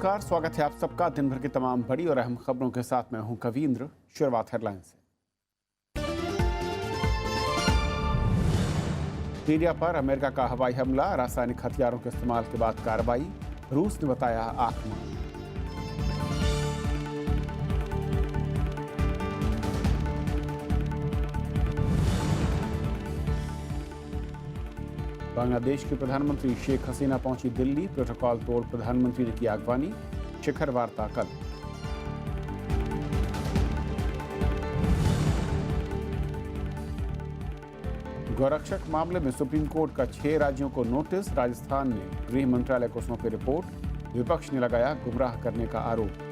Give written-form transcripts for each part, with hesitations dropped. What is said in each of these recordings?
नमस्कार, स्वागत है आप सबका दिन भर की तमाम बड़ी और अहम खबरों के साथ। मैं हूं कवींद्र। शुरुआत हेडलाइन से। सीरिया पर अमेरिका का हवाई हमला, रासायनिक हथियारों के इस्तेमाल के बाद कार्रवाई, रूस ने बताया आक्रमण। बांग्लादेश की प्रधानमंत्री शेख हसीना पहुंची दिल्ली, प्रोटोकॉल तोड़ प्रधानमंत्री ने की अगवानी, शिखर वार्ता कल। गौरक्षक मामले में सुप्रीम कोर्ट का 6 राज्यों को नोटिस, राजस्थान ने गृह मंत्रालय को सौंपी रिपोर्ट, विपक्ष ने लगाया गुमराह करने का आरोप।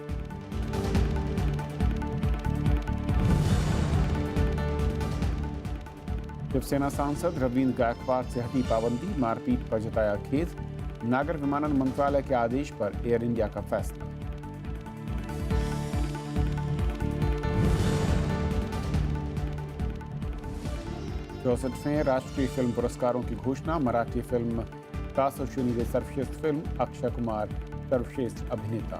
शिवसेना सांसद रवींद्र गायकवाड़ से हटी पाबंदी, मारपीट पर जताया खेद, नागर विमानन मंत्रालय के आदेश पर एयर इंडिया का फैसला। चौसठवें राष्ट्रीय फिल्म पुरस्कारों की घोषणा, मराठी फिल्म कासोशीनी ने सर्वश्रेष्ठ फिल्म, अक्षय कुमार सर्वश्रेष्ठ अभिनेता।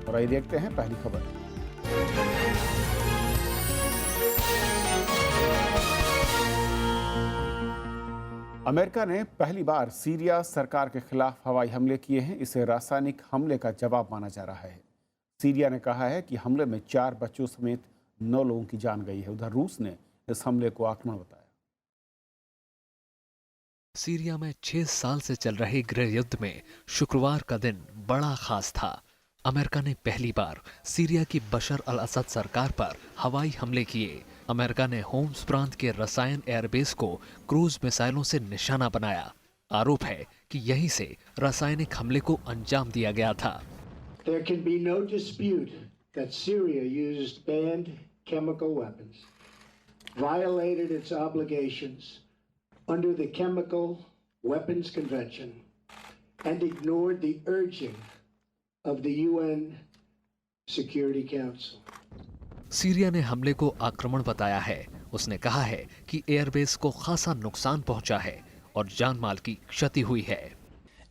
और आइए देखते हैं पहली खबर। अमेरिका ने पहली बार सीरिया सरकार के खिलाफ हवाई हमले किए हैं। इसे रासायनिक हमले का जवाब माना जा रहा है। सीरिया ने कहा है कि हमले में 4 बच्चों समेत 9 लोगों की जान गई है। उधर रूस ने इस हमले को आक्रमण बताया। सीरिया में 6 साल से चल रहे गृह युद्ध में शुक्रवार का दिन बड़ा खास था। अमेरिका ने पहली बार सीरिया की बशर अल असद सरकार पर हवाई हमले किए। अमेरिका ने होम्स प्रांत के रसायन एयरबेस को क्रूज मिसाइलों से निशाना बनाया। आरोप है कि यहीं से रासायनिक हमले को अंजाम दिया गया था। There can be no dispute that Syria used banned chemical weapons, violated its obligations under the Chemical Weapons Convention, and ignored the urging of the UN Security Council. Syria ने हमले को आक्रमण बताया है। उसने कहा है कि एयरबेस को खासा नुकसान पहुंचा है और जानमाल की क्षति हुई है।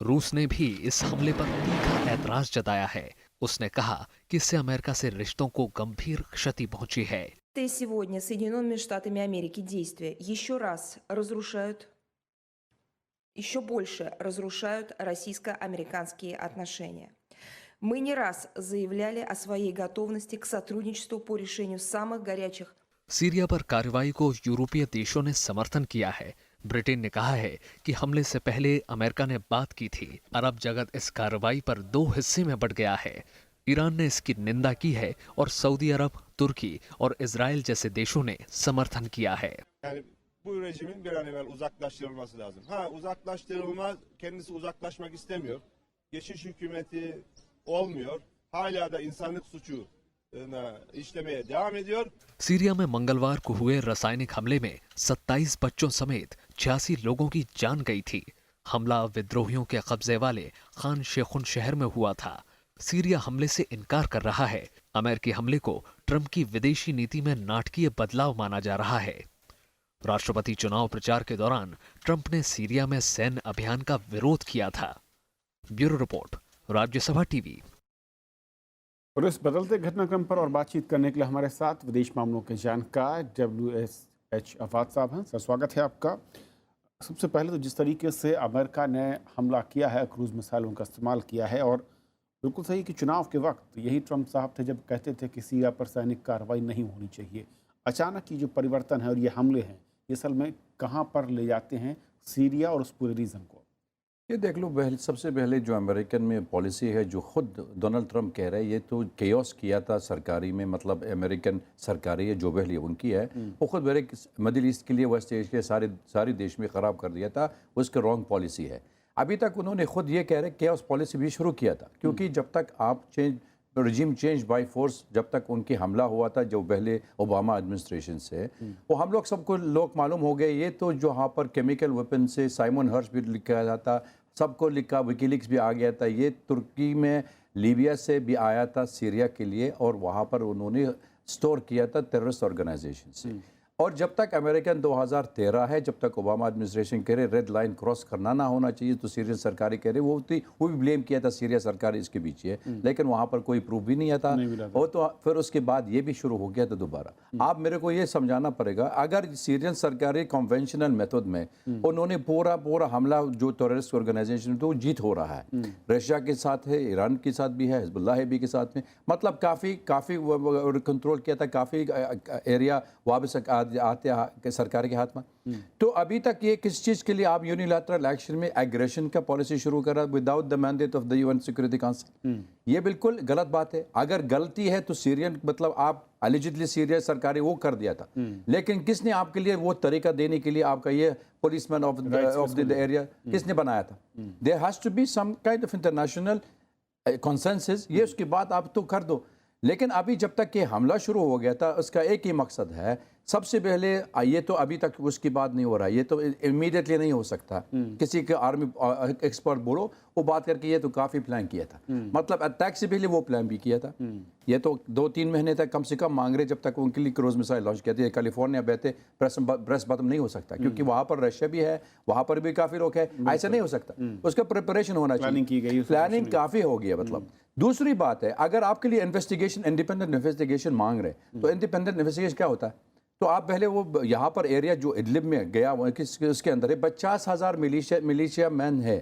रूस ने भी इस हमले पर तीखा ऐतराज जताया है। उसने कहा कि इससे अमेरिका से रिश्तों को गंभीर क्षति पहुंची है। Сегодня Соединенными Штатами Америки действия еще раз разрушают, еще больше разрушают российско-американские отношения. Мы не раз заявляли о своей готовности к сотрудничеству по решению самых горячих। सीरिया पर कार्रवाई को यूरोपीय देशों ने समर्थन किया है। ब्रिटेन ने कहा है कि हमले से पहले अमेरिका ने बात की थी। अरब जगत इस कार्रवाई पर 2 हिस्से में बंट गया है। ईरान ने इसकी निंदा की है और सऊदी अरब, तुर्की और इजराइल जैसे देशों ने समर्थन किया है। Bu rejimin bir an evvel uzaklaştırılması lazım. Uzaklaştırılmaz, kendisi uzaklaşmak istemiyor. Geçiş hükümeti olmuyor. Hala da insanlık suçu işlemeye devam ediyor. Syria में मंगलवार को हुए रासायनिक हमले में 27 बच्चों समेत 86 लोगों की जान गई थी। हमला विद्रोहियों के कब्जे वाले खान शेखुन शहर में हुआ था। सीरिया हमले से इनकार कर रहा है। अमेरिकी हमले को ट्रंप की विदेशी नीति में नाटकीय बदलाव माना जा रहा है। राष्ट्रपति चुनाव प्रचार के दौरान ट्रंप ने सीरिया में सैन्य अभियान का विरोध किया था। Bureau report, Rajya Sabha TV. और इस बदलते घटनाक्रम पर और बातचीत करने के लिए हमारे साथ विदेश मामलों के जानकार WSH अफाद साहब हैं। सर, स्वागत है आपका। सबसे पहले तो जिस तरीके से अमेरिका ने हमला किया है, क्रूज मिसाइलों का इस्तेमाल किया है, और बिल्कुल सही कि चुनाव के वक्त यही ट्रंप साहब थे जब कहते थे कि सीरिया पर सैनिक कार्रवाई नहीं होनी चाहिए। अचानक ये जो परिवर्तन है और ये हमले हैं, ये असल में कहाँ पर ले जाते हैं सीरिया और उस पूरे रीजन को? ये देख लो, सबसे पहले जो अमेरिकन में पॉलिसी है, जो खुद डोनाल्ड ट्रंप कह रहे हैं, ये तो केओस किया था सरकारी में, मतलब अमेरिकन सरकारी है जो पहले उनकी है, वो खुद मिडिल ईस्ट के लिए, वेस्ट एशिया के सारे देश में ख़राब कर दिया था। उसके रॉन्ग पॉलिसी है। अभी तक उन्होंने खुद ये कह रहे केओस पॉलिसी भी शुरू किया था, क्योंकि जब तक आप रजीम चेंज बाय फोर्स जब तक उनकी हमला हुआ था जो पहले ओबामा एडमिनिस्ट्रेशन से, वो हम लोग सबको लोग मालूम हो गए ये तो जो वहाँ पर केमिकल वेपन से साइमन हर्ष भी लिखा जाता, सबको लिखा, विकीलीक्स भी आ गया था, ये तुर्की में लीबिया से भी आया था सीरिया के लिए और वहाँ पर उन्होंने स्टोर किया था टेररिस्ट ऑर्गेनाइजेशन से। और जब तक अमेरिकन 2013 है, जब तक ओबामा एडमिनिस्ट्रेशन कह रहे रेड लाइन क्रॉस करना ना होना चाहिए, तो सीरियन सरकारी कह रहे वो भी ब्लेम किया था सीरिया सरकार इसके पीछे है, लेकिन वहाँ पर कोई प्रूफ भी नहीं आता। और तो फिर उसके बाद ये भी शुरू हो गया था दोबारा। आप मेरे को ये समझाना पड़ेगा, अगर सीरियन सरकारी कन्वेंशनल मेथड में उन्होंने पूरा हमला जो टेररिस्ट ऑर्गेनाइजेशन तो जीत हो रहा है, रशिया के साथ है, ईरान के साथ भी है, हिजबुल्लाह भी के साथ में, मतलब काफ़ी कंट्रोल किया था, काफ़ी एरिया वापस आते सरकार के हाथ में। तो अभी तक ये किस चीज़ के लिए आप यूनिलैटरल एक्शन में एग्रेशन का पॉलिसी शुरू करा without the mandate of the UN security council? ये बिल्कुल गलत बात है। अगर गलती है तो सीरियन मतलब आप एलिजिडली सीरिया सरकारी वो कर दिया था, लेकिन किसने आपके लिए वो तरीका देने के लिए आपका ये पुलिसमैन ऑफ द एरिया किसने बनाया था? There has to be some kind of international consensus, ये उसकी बात आप तो कर दो। लेकिन अभी जब तक ये हमला शुरू हो गया था उसका एक ही मकसद है, सबसे पहले ये तो अभी तक उसकी बात नहीं हो रहा है, ये तो इमीडिएटली नहीं हो सकता। किसी के आर्मी एक्सपर्ट बोलो वो बात करके ये तो काफ़ी प्लान किया था, मतलब अटैक से पहले वो प्लान भी किया था। ये तो 2-3 महीने तक कम से कम मांग रहे जब तक उनके लिए क्रूज मिसाइल लॉन्च किया था। कैलिफोर्निया बहते प्रेस बटन नहीं हो सकता क्योंकि वहाँ पर रशिया भी है, वहाँ पर भी काफ़ी लोग हैं, ऐसा नहीं हो सकता। उसका प्रिपरेशन होना चाहिए, प्लानिंग की गई, प्लानिंग काफ़ी हो गया। मतलब दूसरी बात है, अगर आपके लिए इन्वेस्टिगेशन इंडिपेंडेंट इन्वेस्टिगेशन मांग रहे तो इंडिपेंडेंट इन्वेस्टिगेशन क्या होता है? तो आप पहले वो यहाँ पर एरिया जो इडलिब में गया उसके अंदर है 50,000 मिलिशिया मैन है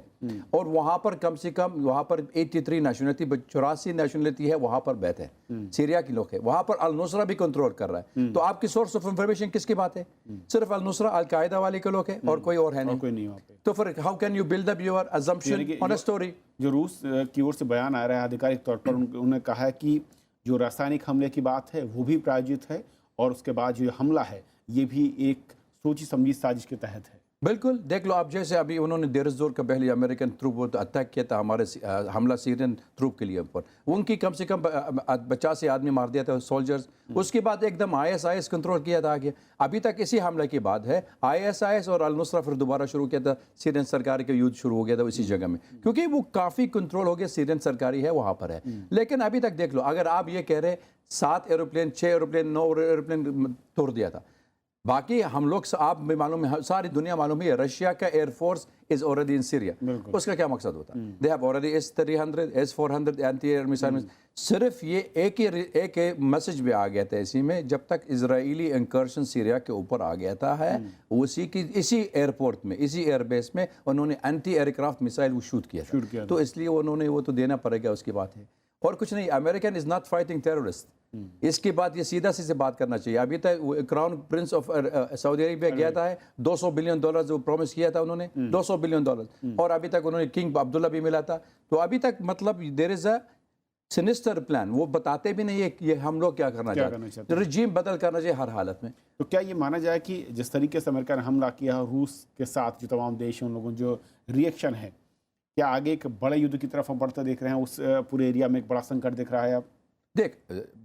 और वहाँ पर कम से कम वहाँ पर 83 नेशनलिटी 84 नेशनलिटी है, वहाँ पर बैठे हैं सीरिया के लोग है, वहाँ पर अल नुसरा भी कंट्रोल कर रहा है। तो आपकी सोर्स ऑफ इंफॉर्मेशन किसकी बात है? सिर्फ अल नुसरा अल कायदा वाले के लोग है और कोई और है नहीं। तो फिर how can you build up your assumption on a story? जो रूस की ओर से बयान आ रहा है आधिकारिक तौर पर, उन्होंने कहा है कि जो रासायनिक हमले की बात है वो भी प्रायोजित है और उसके बाद जो हमला है ये भी एक सोची समझी साजिश के तहत है। बिल्कुल, देख लो आप, जैसे अभी उन्होंने देर जोर का पहले अमेरिकन ट्रूप वो अटैक किया था हमारे हमला सीरियन ट्रूप के लिए ऊपर, उनकी कम से कम 50 आदमी मार दिया था सोल्जर्स। उसके बाद एकदम ISIS कंट्रोल किया था आगे। अभी तक इसी हमले की बात है, ISIS और अल नुसरा फिर दोबारा शुरू किया था, सीरियन सरकार का युद्ध शुरू हो गया था इसी जगह में, क्योंकि वो काफ़ी कंट्रोल हो गया, सीरियन सरकारी है वहाँ पर है। लेकिन अभी तक देख लो, अगर आप ये कह रहे 7 एरोप्लेन 6 एरोप्लेन 9 एरोप्लेन तोड़ दिया था, बाकी हम लोग आप में मालूम है, सारी दुनिया मालूम है, रशिया का air force is already in Syria. उसका क्या मकसद होता है? They have already S-300 S-400 anti air missile. सिर्फ ये एक मैसेज भी आ गया था इसी में, जब तक इजरायली इंकर्शन सीरिया के ऊपर आ गया था है, इसी एयरपोर्ट में, इसी एयरबेस में उन्होंने एंटी एयरक्राफ्ट मिसाइल शूट किया था। तो इसलिए उन्होंने वो तो देना पड़ेगा, उसकी बात है और कुछ नहीं। American is not fighting terrorist. इसके बाद ये सीधा से बात करना चाहिए। अभी तक crown Prince of Saudi Arabia गया था है, $200 बिलियन जो प्रॉमिस किया था उन्होंने, $200 बिलियन, और अभी तक उन्होंने किंग अब्दुल्ला भी मिला था। तो अभी तक मतलब there is a sinister plan, वो बताते भी नहीं है कि हम लोग क्या करना चाहते हैं। रिजीम बदल करना चाहिए हर हालत में। तो क्या ये माना जाए कि जिस तरीके से अमेरिका ने हमला किया रूस के साथ, जो तमाम देश हैं उन लोगों जो रिएक्शन है, क्या आगे एक बड़े युद्ध की तरफ हम बढ़ते देख रहे हैं? उस पूरे एरिया में एक बड़ा संकट दिख रहा है अब। देख,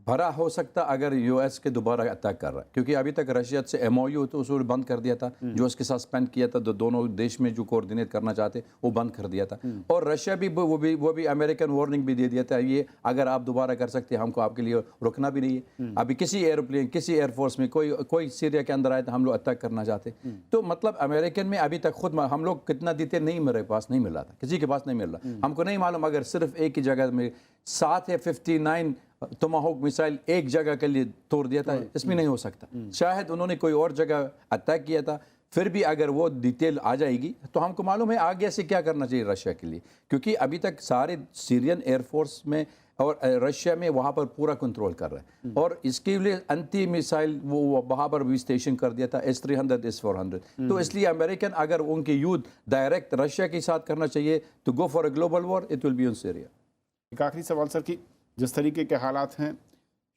भरा हो सकता अगर US के दोबारा अटैक कर रहा है, क्योंकि अभी तक रशिया से MOU तो उसको बंद कर दिया था, जो उसके साथ स्पेंड किया था, दोनों देश में जो कोऑर्डिनेट करना चाहते वो बंद कर दिया था। और रशिया भी वो भी अमेरिकन वार्निंग भी दे दिया था, ये अगर आप दोबारा कर सकते हैं हमको आपके लिए रुकना भी नहीं है। अभी किसी एयरप्लेन किसी एयरफोर्स में कोई सीरिया के अंदर आए तो हम लोग अटैक करना चाहते। तो मतलब अमेरिकन में अभी तक खुद हम लोग कितना देते नहीं, मेरे पास नहीं मिल रहा था, किसी के पास नहीं मिल रहा, हमको नहीं मालूम। अगर सिर्फ एक ही जगह में 7 या 59 टोमाहोक मिसाइल एक जगह के लिए तोड़ दिया था, इसमें नहीं हो सकता। शायद उन्होंने कोई और जगह अटैक किया था, फिर भी अगर वो डिटेल आ जाएगी तो हमको मालूम है आगे से क्या करना चाहिए रशिया के लिए, क्योंकि अभी तक सारे सीरियन एयरफोर्स में और रशिया में वहाँ पर पूरा कंट्रोल कर रहा है। और इसके लिए एंटी मिसाइल वो वहाँ पर भी स्टेशन कर दिया था, S-300 S-400। तो इसलिए अमेरिकन अगर उनके युद्ध डायरेक्ट रशिया के साथ करना चाहिए तो go for a global war, it will be on Syria. एक आखिरी सवाल सर, कि जिस तरीके के हालात हैं,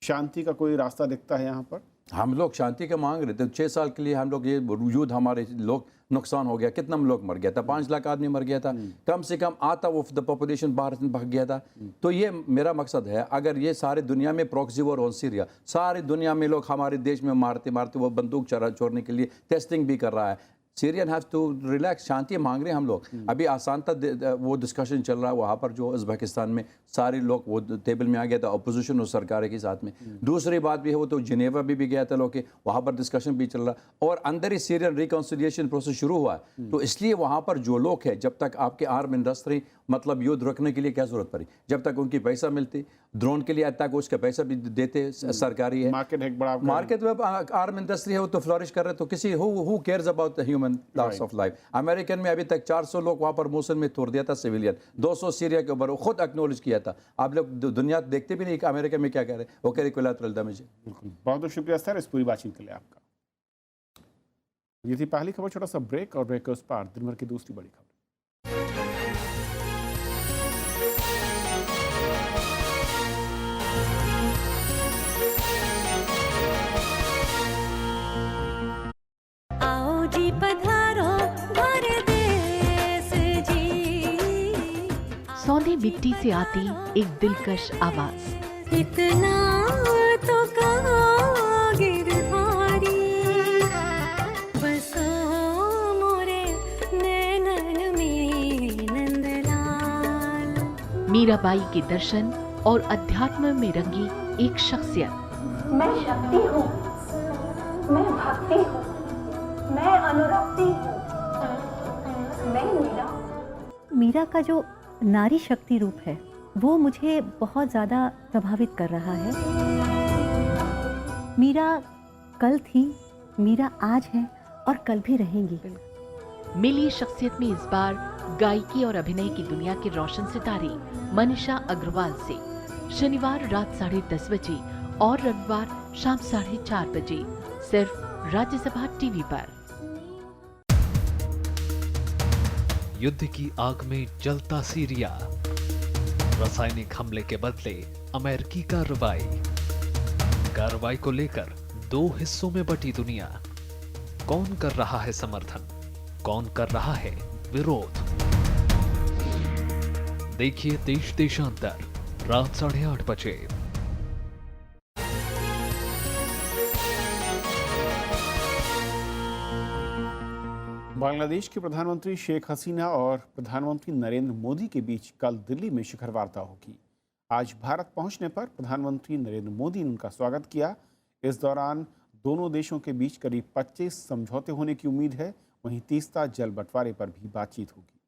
शांति का कोई रास्ता दिखता है यहाँ पर? हम लोग शांति का मांग रहे थे 6 साल के लिए, हम लोग ये युद्ध हमारे लोग नुकसान हो गया, कितना लोग मर गया था, 5 लाख आदमी मर गया था, कम से कम आधा वो द पॉपुलेशन बाहर भाग गया था। तो ये मेरा मकसद है, अगर ये सारी दुनिया में प्रॉक्सी वॉर ऑन सीरिया, सारी दुनिया में लोग हमारे देश में मारते मारते वो बंदूक छोड़ने के लिए टेस्टिंग भी कर रहा है। सीरियन हैव टू रिलैक्स, शांति मांग रहे हैं हम लोग। अभी आसान था वो डिस्कशन चल रहा है वहाँ पर, जो उज़्बेकिस्तान में सारे लोग वो टेबल में आ गया था, अपोजिशन और सरकार के साथ में। दूसरी बात भी है, वो तो जिनेवा भी गया था लोग के, वहाँ पर डिस्कशन भी चल रहा, और अंदर ही सीरियन रिकॉन्सिलिएशन प्रोसेस शुरू हुआ है। तो इसलिए वहाँ पर जो लोग हैं, जब तक आपके आर्म इंडस्ट्री मतलब युद्ध रोकने के लिए क्या जरूरत पड़ी, जब तक उनकी पैसा मिलती, ड्रोन के लिए अब तक उसका पैसा भी देते सरकारी है, मार्केट है बड़ा, मार्केट में आर्म इंडस्ट्री है, वो तो फ्लरिश कर रहे, तो किसी who cares about the human loss of life. American में अभी तक 400 लोग वहाँ पर मोसुल में तोड़ दिया था सिविलियन, 200 सीरिया के ऊपर, वो खुद एक्नॉलेज किया था। आप लोग दुनिया देखते भी नहीं कि अमेरिका में क्या कह रहे हैं, वो कह रहे कोलैटरल डैमेज है। बिल्कुल, बहुत बहुत शुक्रिया सर इस पूरी बातचीत के लिए आपका। ये थी पहली खबर, छोटा सा ब्रेक, और ब्रेक के उस पार दिन भर की दूसरी बड़ी खबर। आओ जी पधारो भारत देश जी, सौंधी मिट्टी से आती एक दिलकश आवाज, इतना तो कहो गिरधारी, बसो मोरे नैनन में नंदलाल। मीराबाई के दर्शन और अध्यात्म में रंगी एक शख्सियत। मैं शक्ति हूँ, मैं भक्ति हूँ, मैं अनुरक्ति हूँ, मैं मीरा। मीरा का जो नारी शक्ति रूप है वो मुझे बहुत ज़्यादा प्रभावित कर रहा है। मीरा कल थी, मीरा आज है और कल भी रहेंगी। मिली शख्सियत में इस बार गायकी और अभिनय की दुनिया के रोशन सितारे मनीषा अग्रवाल से शनिवार रात 10:30 बजे और रविवार शाम 4:30 बजे सिर्फ राज्यसभा टीवी पर। युद्ध की आग में जलता सीरिया, रासायनिक हमले के बदले अमेरिकी कार्रवाई को लेकर 2 हिस्सों में बटी दुनिया। कौन कर रहा है समर्थन, कौन कर रहा है विरोध? देखिए देश देशांतर रात 8:30 बजे। बांग्लादेश के प्रधानमंत्री शेख हसीना और प्रधानमंत्री नरेंद्र मोदी के बीच कल दिल्ली में शिखर वार्ता होगी। आज भारत पहुंचने पर प्रधानमंत्री नरेंद्र मोदी ने उनका स्वागत किया। इस दौरान दोनों देशों के बीच करीब 25 समझौते होने की उम्मीद है। वहीं तीस्ता जल बंटवारे पर भी बातचीत होगी।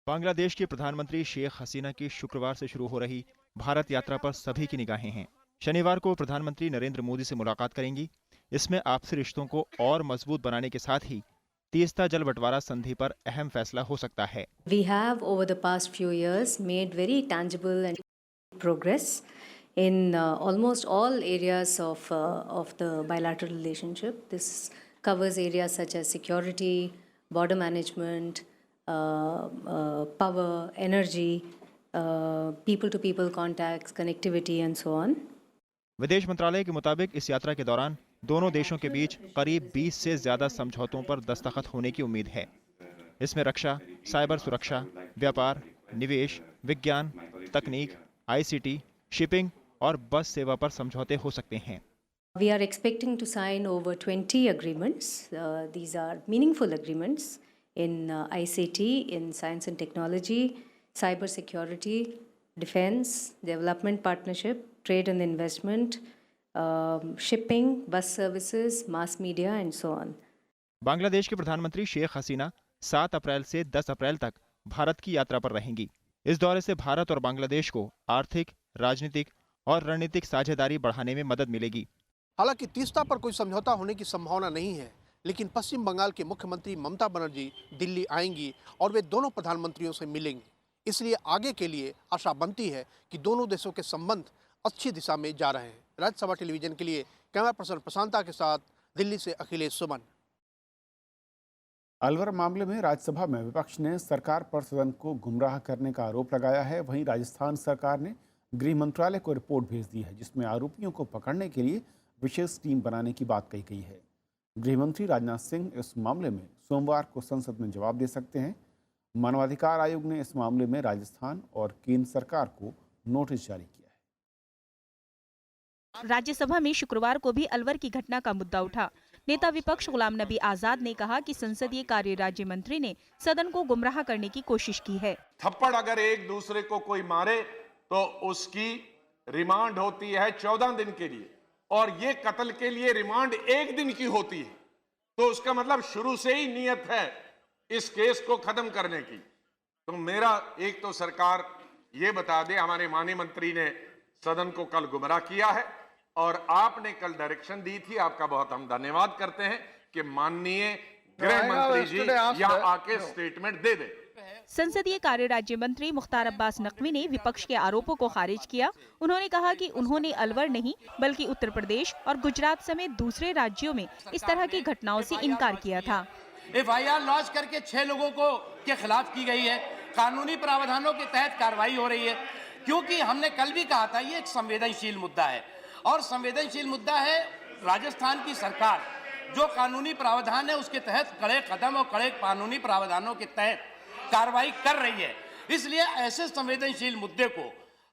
बांग्लादेश के प्रधानमंत्री शेख हसीना की शुक्रवार से शुरू हो रही भारत यात्रा पर सभी की निगाहें हैं। शनिवार को प्रधानमंत्री नरेंद्र मोदी से मुलाकात करेंगी। इसमें आपसी रिश्तों को और मजबूत बनाने के साथ ही तीस्ता जल बंटवारा संधि पर अहम फैसला हो सकता है। We have over the past few years made very tangible and progress in almost all areas of the bilateral relationship. This covers areas such as security, border management, power, energy, people-to-people contacts, connectivity, and so on. विदेश मंत्रालय के मुताबिक इस यात्रा के दौरान दोनों देशों के बीच करीब 20 से ज्यादा समझौतों पर दस्तखत होने की उम्मीद है। इसमें रक्षा, साइबर सुरक्षा, व्यापार, निवेश, विज्ञान, तकनीक, ICT, शिपिंग और बस सेवा पर समझौते हो सकते हैं। We are expecting to sign over 20 agreements. These are meaningful agreements in ICT, in science and technology, cyber security, defense, development partnership, trade and investment, shipping, bus services, mass media and so on. Bangladesh के प्रधानमंत्री शेख हसीना 7 अप्रैल से 10 अप्रैल तक भारत की यात्रा पर रहेंगी। इस दौरे से भारत और बांग्लादेश को आर्थिक, राजनीतिक और रणनीतिक साझेदारी बढ़ाने में मदद मिलेगी। हालांकि तीस्ता पर कोई समझौता होने की संभावना नहीं है, लेकिन पश्चिम बंगाल के मुख्यमंत्री ममता बनर्जी दिल्ली आएंगी और वे दोनों प्रधानमंत्रियों से मिलेंगी। इसलिए आगे के लिए आशा बनती है कि दोनों देशों के संबंध अच्छी दिशा में जा रहे हैं। राज्यसभा टेलीविजन के लिए कैमरा पर्सन प्रशांता के साथ दिल्ली से अखिलेश सुमन। अलवर मामले में राज्यसभा में विपक्ष ने सरकार पर सदन को गुमराह करने का आरोप लगाया है। वहीं राजस्थान सरकार ने गृह मंत्रालय को रिपोर्ट भेज दी है, जिसमें आरोपियों को पकड़ने के लिए विशेष टीम बनाने की बात कही गई है। गृहमंत्री राजनाथ सिंह इस मामले में सोमवार को संसद में जवाब दे सकते हैं। मानवाधिकार आयोग ने इस मामले में राजस्थान और केंद्र सरकार को नोटिस जारी किया है। राज्यसभा में शुक्रवार को भी अलवर की घटना का मुद्दा उठा। नेता विपक्ष गुलाम नबी आजाद ने कहा कि संसदीय कार्य राज्य मंत्री ने सदन को गुमराह करने की कोशिश की है। थप्पड़ अगर एक दूसरे को कोई मारे तो उसकी रिमांड होती है 14 दिन के लिए, और ये कत्ल के लिए रिमांड 1 दिन की होती है। तो उसका मतलब शुरू से ही नियत है इस केस को खत्म करने की। तो मेरा एक तो सरकार ये बता दे, हमारे माननीय मंत्री ने सदन को कल गुमराह किया है और आपने कल डायरेक्शन दी थी, आपका बहुत हम धन्यवाद करते हैं कि माननीय गृह मंत्री जी यहाँ आके स्टेटमेंट दे दे। संसदीय कार्य राज्य मंत्री मुख्तार अब्बास नकवी ने विपक्ष के आरोपों को खारिज किया। उन्होंने कहा कि उन्होंने अलवर नहीं बल्कि उत्तर प्रदेश और गुजरात समेत दूसरे राज्यों में इस तरह की घटनाओं से इनकार किया था। FIR लॉन्च करके 6 लोगों को के खिलाफ की गई है, कानूनी प्रावधानों के तहत कार्रवाई हो रही है, क्योंकि हमने कल भी कहा था ये एक संवेदनशील मुद्दा है और संवेदनशील मुद्दा है। राजस्थान की सरकार जो कानूनी प्रावधान है उसके तहत कड़े कदम और कड़े कानूनी प्रावधानों के तहत कार्रवाई कर रही है। इसलिए ऐसे संवेदनशील मुद्दे को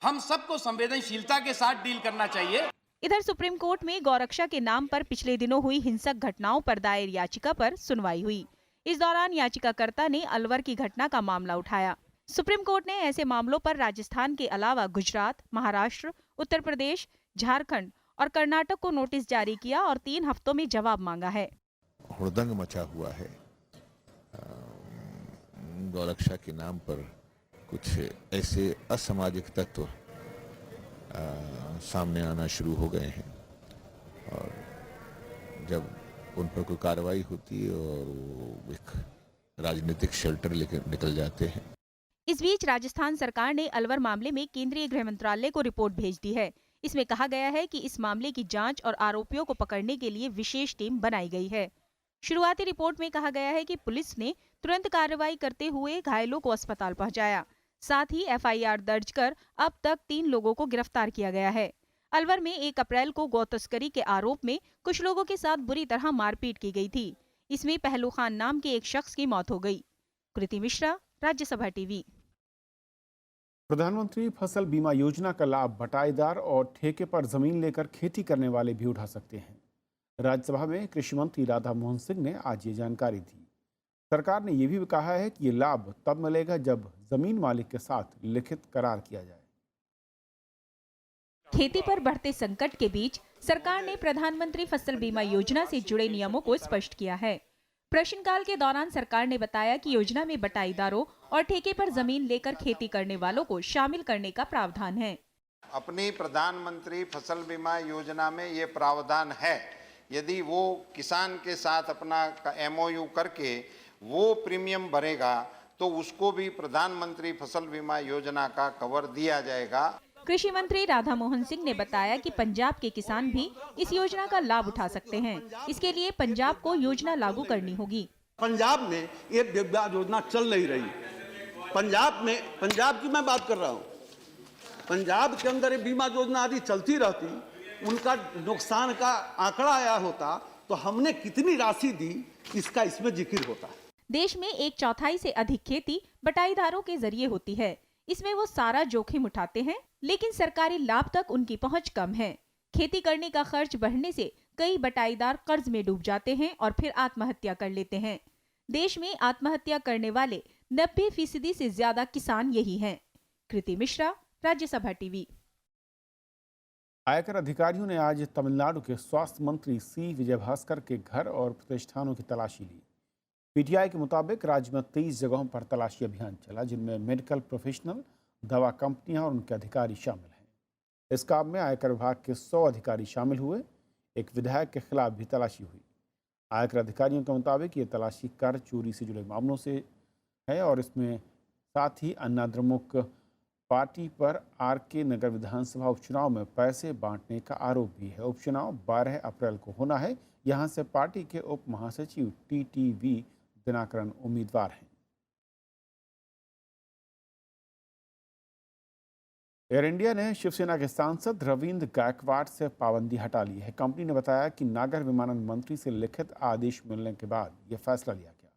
हम सबको संवेदनशीलता के साथ डील करना चाहिए। इधर सुप्रीम कोर्ट में गौरक्षा के नाम पर पिछले दिनों हुई हिंसक घटनाओं पर दायर याचिका पर सुनवाई हुई। इस दौरान याचिकाकर्ता ने अलवर की घटना का मामला उठाया। सुप्रीम कोर्ट ने ऐसे मामलों पर राजस्थान के अलावा गुजरात, महाराष्ट्र, उत्तर प्रदेश, झारखंड और कर्नाटक को नोटिस जारी किया और 3 हफ्तों में जवाब मांगा है। हुड़दंग मचा हुआ है। गौरक्षा के नाम पर कुछ ऐसे असामाजिक तत्व सामने आना शुरू हो गए हैं और जब उन पर कोई कार्रवाई होती है और वो एक राजनीतिक शेल्टर लेकर निकल जाते हैं। इस बीच राजस्थान सरकार ने अलवर मामले में केंद्रीय गृह मंत्रालय को रिपोर्ट भेज दी है। इसमें कहा गया है कि इस मामले की जांच और आरोपियों को पकड़ने के लिए विशेष टीम बनाई गई है। शुरुआती रिपोर्ट में कहा गया है कि पुलिस ने तुरंत कार्रवाई करते हुए घायलों को अस्पताल पहुंचाया। साथ ही FIR दर्ज कर अब तक 3 लोगों को गिरफ्तार किया गया है। अलवर में 1 अप्रैल को गौ तस्करी के आरोप में कुछ लोगों के साथ बुरी तरह मारपीट की गई थी। इसमें पहलू खान नाम के एक शख्स की मौत हो गई। कृति मिश्रा, राज्यसभा टीवी। प्रधानमंत्री फसल बीमा योजना का लाभ बटाईदार और ठेके पर जमीन लेकर खेती करने वाले भी उठा सकते हैं। राज्यसभा में कृषि मंत्री राधा मोहन सिंह ने आज ये जानकारी दी। सरकार ने यह भी कहा है कि ये लाभ तब मिलेगा जब जमीन मालिक के साथ लिखित करार किया जाए। खेती पर बढ़ते संकट के बीच सरकार ने प्रधानमंत्री फसल बीमा योजना से जुड़े नियमों को स्पष्ट किया है। प्रश्नकाल के दौरान सरकार ने बताया कि योजना में बटाईदारों और ठेके पर जमीन लेकर खेती करने वालों को शामिल करने का प्रावधान है। अपनी प्रधानमंत्री फसल बीमा योजना में ये प्रावधान है, यदि वो किसान के साथ अपना MOU करके वो प्रीमियम भरेगा तो उसको भी प्रधानमंत्री फसल बीमा योजना का कवर दिया जाएगा। कृषि मंत्री राधा मोहन सिंह ने बताया कि पंजाब के किसान भी इस योजना का लाभ उठा सकते हैं। इसके लिए पंजाब को योजना लागू करनी होगी। पंजाब में ये बीमा योजना चल नहीं रही। पंजाब की मैं बात कर रहा हूँ। पंजाब के अंदर ये बीमा योजना यदि चलती रहती, उनका नुकसान का आंकड़ा आया होता तो हमने कितनी राशि दी इसका इसमें जिक्र होता है। देश में 1/4 से अधिक खेती बटाईदारों के जरिए होती है। इसमें वो सारा जोखिम उठाते हैं, लेकिन सरकारी लाभ तक उनकी पहुंच कम है। खेती करने का खर्च बढ़ने से कई बटाईदार कर्ज में डूब जाते हैं और फिर आत्महत्या कर लेते हैं। देश में आत्महत्या करने वाले 90% से ज्यादा किसान यही हैं। कृति मिश्रा, राज्यसभा टीवी। आयकर अधिकारियों ने आज तमिलनाडु के स्वास्थ्य मंत्री C विजयभास्कर के घर और प्रतिष्ठानों की तलाशी ली। PTI के मुताबिक राज्य में 23 जगहों पर तलाशी अभियान चला, जिनमें मेडिकल प्रोफेशनल, दवा कंपनियां और उनके अधिकारी शामिल हैं। इस काम में आयकर विभाग के 100 अधिकारी शामिल हुए। एक विधायक के खिलाफ भी तलाशी हुई। आयकर अधिकारियों के मुताबिक ये तलाशी कर चोरी से जुड़े मामलों से है और इसमें साथ ही अन्ना द्रमुक पार्टी पर RK नगर विधानसभा उपचुनाव में पैसे बांटने का आरोप भी है। उपचुनाव 12 अप्रैल को होना है। यहाँ से पार्टी के उप महासचिव TTV दिनाकरन उम्मीदवार हैं। एयर इंडिया ने शिवसेना के सांसद रविंद्र गायकवाड़ से पाबंदी हटा ली है। कंपनी ने बताया कि नागर विमानन मंत्री से लिखित आदेश मिलने के बाद यह फैसला लिया गया।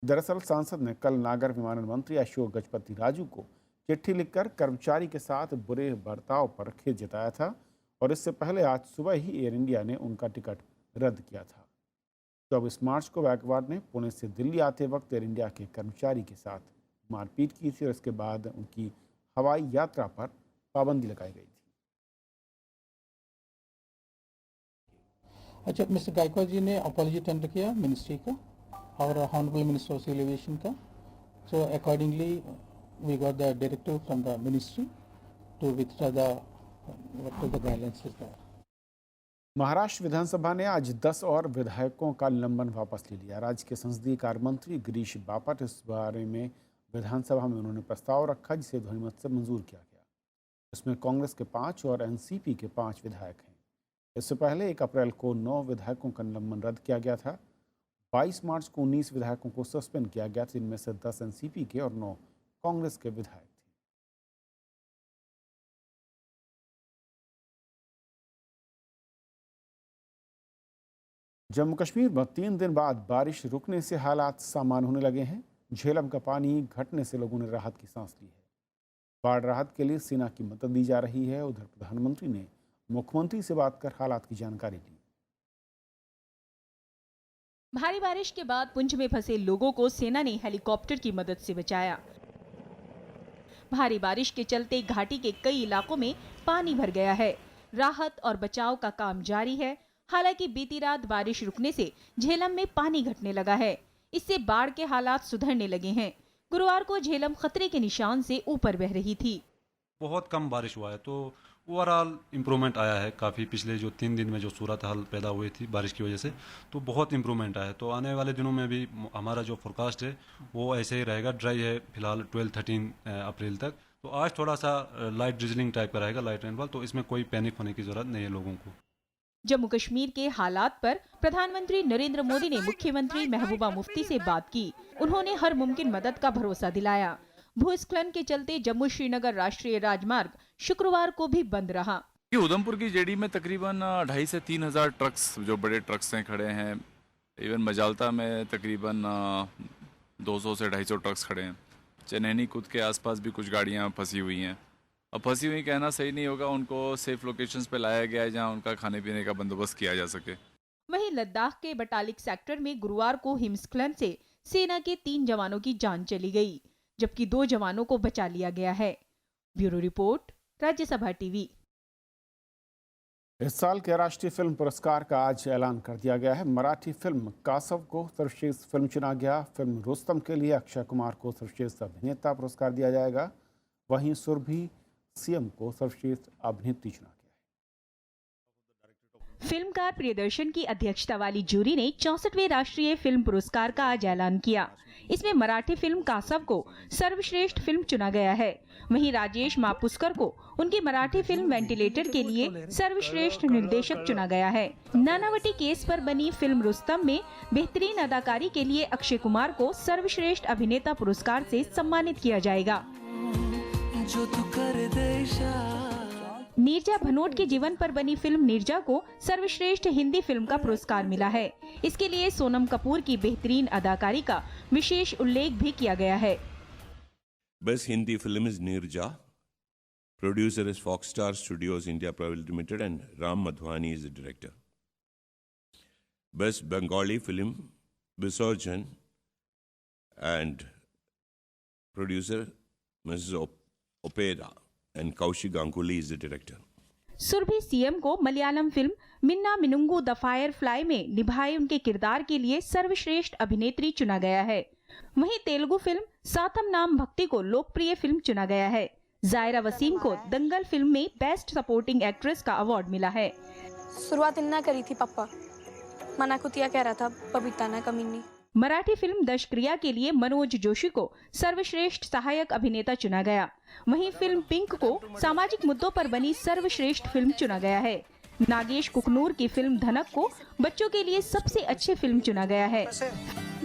दरअसल सांसद ने कल नागर विमानन मंत्री अशोक गजपति राजू को चिट्ठी लिखकर कर्मचारी के साथ बुरे बर्ताव पर खेद जताया था और इससे पहले आज सुबह ही एयर इंडिया ने उनका टिकट रद्द किया था। 24 मार्च को गायकवाड़ ने पुणे से दिल्ली आते वक्त एयर इंडिया के कर्मचारी के साथ मारपीट की थी और इसके बाद उनकी हवाई यात्रा पर पाबंदी लगाई गई थी। अच्छा, मिस्टर गायकवाड़ जी ने अपॉलजी टेंडर किया मिनिस्ट्री का और honourable minister of civil aviation का। So accordingly we got the directive from the ministry to withdraw the guidelines is there. Maharashtra Vidhan Sabha ने आज 10 और विधायकों का निलंबन वापस ले लिया। राज्य के संसदीय कार्य मंत्री गिरीश बापट इस बारे में विधानसभा में उन्होंने प्रस्ताव रखा जिसे ध्वनिमत से मंजूर किया गया। इसमें कांग्रेस के 5 और एनसीपी के 5 विधायक हैं। इससे पहले 1 अप्रैल को 9 विधायकों का निलंबन रद्द किया गया था। 22 मार्च को 19 विधायकों को सस्पेंड किया गया था, जिनमें से 10 एनसीपी के और 9 कांग्रेस के विधायक थे। जम्मू कश्मीर में 3 दिन बाद बारिश रुकने से हालात सामान्य होने लगे हैं। झेलम का पानी घटने से लोगों ने राहत की सांस ली है। बाढ़ राहत के लिए सेना की मदद दी जा रही है। उधर प्रधानमंत्री ने मुख्यमंत्री से बात कर हालात की जानकारी ली। भारी बारिश के बाद पुंछ में फंसे लोगों को सेना ने हेलीकॉप्टर की मदद से बचाया। भारी बारिश के चलते घाटी के कई इलाकों में पानी भर गया है। राहत और बचाव का काम जारी है। हालांकि बीती रात बारिश रुकने से झेलम में पानी घटने लगा है। इससे बाढ़ के हालात सुधरने लगे हैं। गुरुवार को झेलम खतरे के निशान से ऊपर बह रही थी। बहुत कम बारिश हुआ है तो ओवरऑल इम्प्रूवमेंट आया है काफ़ी। पिछले जो 3 दिन में जो सूरत हाल पैदा हुई थी बारिश की वजह से, तो बहुत इम्प्रूवमेंट आया है। तो आने वाले दिनों में भी हमारा जो फोरकास्ट है वो ऐसे ही रहेगा। ड्राई है फिलहाल 12-13 अप्रैल तक। तो आज थोड़ा सा लाइट ड्रिजलिंग टाइप का रहेगा, लाइट रेनफॉल। तो इसमें कोई पैनिक होने की ज़रूरत नहीं है लोगों को। जम्मू कश्मीर के हालात पर प्रधानमंत्री नरेंद्र मोदी ने मुख्यमंत्री महबूबा मुफ्ती से बात की। उन्होंने हर मुमकिन मदद का भरोसा दिलाया। भूस्खलन के चलते जम्मू श्रीनगर राष्ट्रीय राजमार्ग शुक्रवार को भी बंद रहा। उधमपुर की जेडी में तकरीबन 2,500 से 3,000 ट्रक्स जो बड़े ट्रक्स हैं खड़े हैं। इवन मजालता में तकरीबन 200 से 250 ट्रक्स खड़े हैं। चनैनी कुद के आसपास भी कुछ गाड़ियां फंसी हुई हैं। अब फंसी हुई कहना सही नहीं होगा, उनको सेफ लोकेशंस पे लाया गया है जहां उनका खाने पीने का बंदोबस्त किया जा सके। वहीं लद्दाख के बटालिक सेक्टर में गुरुवार को हिमस्खलन से सेना के 3 जवानों की जान चली गई, जबकि 2 जवानों को बचा लिया गया है। Bureau report, Rajya Sabha TV. इस साल के राष्ट्रीय फिल्म पुरस्कार का आज ऐलान कर दिया गया है। मराठी फिल्म कासव को सर्वश्रेष्ठ फिल्म चुना गया। फिल्म रुस्तम के लिए अक्षय कुमार को सर्वश्रेष्ठ अभिनेता पुरस्कार दिया जाएगा। वहीं सुरभि सीएम को सर्वश्रेष्ठ अभिनेत्री चुना गया। फिल्मकार प्रियदर्शन की अध्यक्षता वाली जूरी ने 64वें राष्ट्रीय फिल्म पुरस्कार का आज ऐलान किया। इसमें मराठी फिल्म कासव को सर्वश्रेष्ठ फिल्म चुना गया है। वहीं राजेश मापुस्कर को उनकी मराठी फिल्म वेंटिलेटर के लिए सर्वश्रेष्ठ निर्देशक चुना गया है। नानावटी केस पर बनी फिल्म रुस्तम में बेहतरीन अदाकारी के लिए अक्षय कुमार को सर्वश्रेष्ठ अभिनेता पुरस्कार से सम्मानित किया जाएगा। नीरजा भनोट के जीवन पर बनी फिल्म नीरजा को सर्वश्रेष्ठ हिंदी फिल्म का पुरस्कार मिला है। इसके लिए सोनम कपूर की बेहतरीन अदाकारी का विशेष उल्लेख भी किया गया है। Best Hindi film is Nirja. Producer is Foxstar Studios India Private Limited and Ram Madhwani is the director. Best Bengali film Visarjan and producer Mrs. Opera and Kaushik Ganguly is the director. Surabhi CM को Malayalam film Minnaminungu the firefly में निभाए उनके किरदार के लिए सर्वश्रेष्ठ अभिनेत्री चुना गया है। वहीं तेलुगु फिल्म साथम नाम भक्ति को लोकप्रिय फिल्म चुना गया है। जायरा वसीम को दंगल फिल्म में बेस्ट सपोर्टिंग एक्ट्रेस का अवार्ड मिला है। शुरुआत इन्ना करी थी पापा, मना कुतिया कह रहा था बबीता ना कमीनी। मराठी फिल्म दशक्रिया के लिए मनोज जोशी को सर्वश्रेष्ठ सहायक अभिनेता चुना गया। वहीं फिल्म पिंक को सामाजिक मुद्दों पर बनी सर्वश्रेष्ठ फिल्म चुना गया है। नागेश कुकनूर की फिल्म धनक को बच्चों के लिए सबसे अच्छी फिल्म चुना गया है।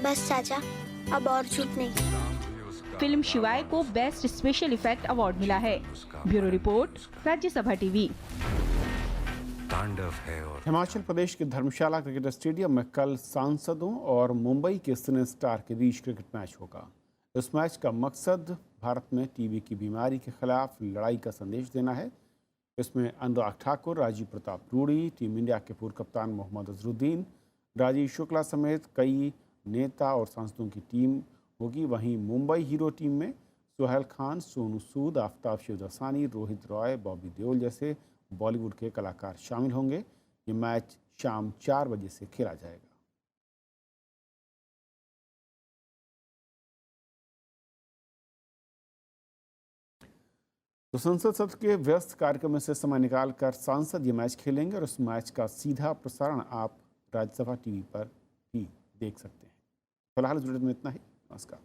बस चाचा, अब और झूठ नहीं। फिल्म शिवाय को बेस्ट स्पेशल इफेक्ट अवार्ड मिला है। Bureau report, Rajya Sabha TV. Himachal Pradesh के धर्मशाला क्रिकेट स्टेडियम में कल सांसदों और मुंबई के सिने स्टार के बीच क्रिकेट मैच होगा। इस मैच का मकसद भारत में टीबी की बीमारी के खिलाफ लड़ाई का संदेश देना है। इसमें अनुराग ठाकुर, राजीव प्रताप रूड़ी, टीम इंडिया के पूर्व कप्तान मोहम्मद अजरुद्दीन, राजीव शुक्ला समेत कई नेता और सांसदों की टीम होगी। वहीं मुंबई हीरो टीम में सुहेल खान, सोनू सूद, आफ्ताब शिवदासानी, रोहित रॉय, बॉबी देओल जैसे बॉलीवुड के कलाकार शामिल होंगे। ये मैच शाम 4 बजे से खेला जाएगा। तो संसद सत्र के व्यस्त कार्यक्रम में से समय निकालकर सांसद ये मैच खेलेंगे और इस मैच का सीधा प्रसारण आप राज्यसभा टीवी पर भी देख सकते हैं। फिलहाल इस बुलेटिन में इतना ही। नमस्कार।